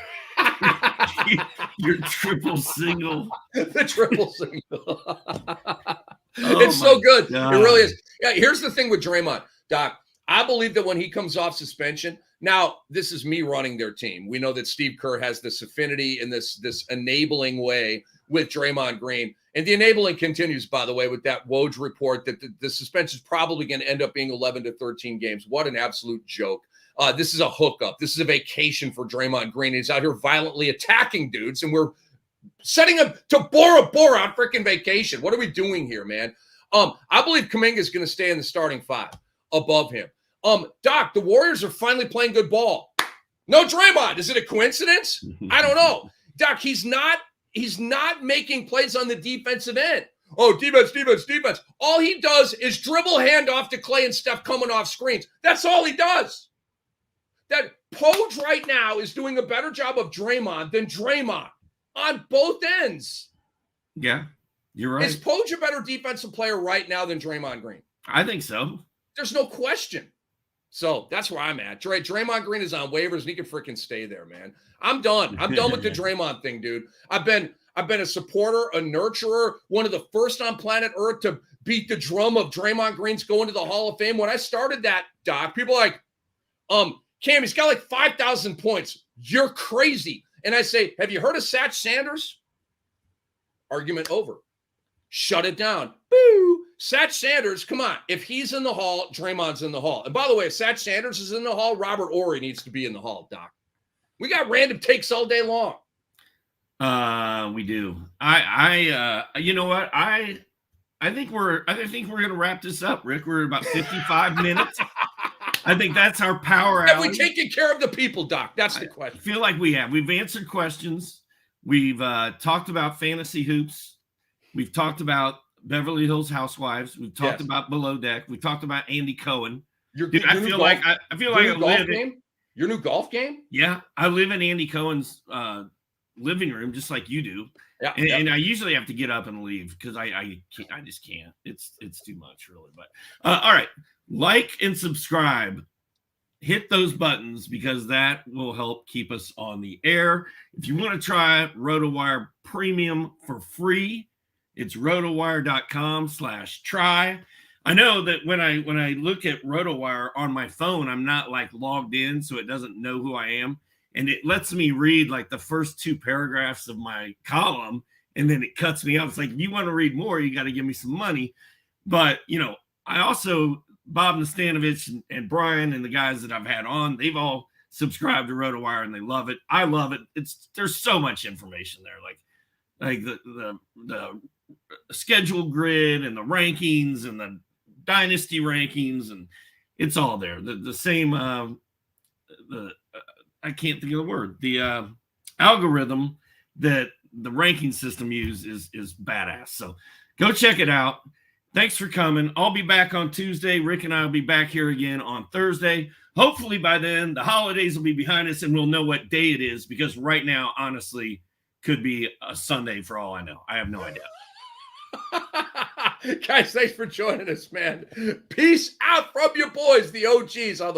Your triple single. The triple single. It's so good. God. It really is. Yeah, here's the thing with Draymond, Doc. I believe that when he comes off suspension, now this is me running their team. We know that Steve Kerr has this affinity and this enabling way with Draymond Green. And the enabling continues, by the way, with that Woj report that the suspension is probably going to end up being 11 to 13 games. What an absolute joke. This is a hookup. This is a vacation for Draymond Green. He's out here violently attacking dudes, and we're setting him to Bora Bora on freaking vacation. What are we doing here, man? I believe Kuminga is going to stay in the starting 5 above him. Doc, the Warriors are finally playing good ball. No Draymond. Is it a coincidence? I don't know. Doc, he's not making plays on the defensive end. Oh, defense. All he does is dribble handoff to Clay and Steph coming off screens. That's all he does. That Poj right now is doing a better job of Draymond than Draymond on both ends. Yeah, you're right. Is Poj a better defensive player right now than Draymond Green? I think so. There's no question. So that's where I'm at. Draymond Green is on waivers, and he can freaking stay there, man. I'm done. I'm done with the Draymond thing, dude. I've been a supporter, a nurturer, one of the first on planet Earth to beat the drum of Draymond Green's going to the Hall of Fame. When I started that, Doc, people are like, Cam, he's got like 5,000 points. You're crazy. And I say, have you heard of Satch Sanders? Argument over. Shut it down. Boo. Satch Sanders, come on. If he's in the hall, Draymond's in the hall. And by the way, if Satch Sanders is in the hall, Robert Horry needs to be in the hall, Doc. We got random takes all day long. We do. I you know what? I think we're going to wrap this up, Rick. We're at about 55 minutes. I think that's our power hour. Have we taken care of the people, Doc? That's the question. I feel like we have. We've answered questions. We've talked about fantasy hoops. We've talked about Beverly Hills Housewives. We've talked about Below Deck. We've talked about Andy Cohen. I feel like I live. Your new golf game? Yeah, I live in Andy Cohen's living room, just like you do. Yeah, and I usually have to get up and leave because I just can't. It's too much, really. But all right, like and subscribe. Hit those buttons because that will help keep us on the air. If you want to try RotoWire Premium for free, it's rotowire.com/try. I know that when I look at RotoWire on my phone, I'm not like logged in, so it doesn't know who I am. And it lets me read like the first 2 paragraphs of my column, and then it cuts me off. It's like, if you want to read more, you got to give me some money. But, I also, Bob Nastanovich and Brian and the guys that I've had on, they've all subscribed to RotoWire and they love it. I love it. There's so much information there, like the schedule grid and the rankings and the Dynasty rankings, and it's all there. The same I can't think of the word. The algorithm that the ranking system uses is badass. So go check it out. Thanks for coming. I'll be back on Tuesday. Rick and I will be back here again on Thursday. Hopefully by then the holidays will be behind us and we'll know what day it is, because right now, honestly, could be a Sunday for all I know. I have no idea. Guys, thanks for joining us, man. Peace out from your boys, the OGs on the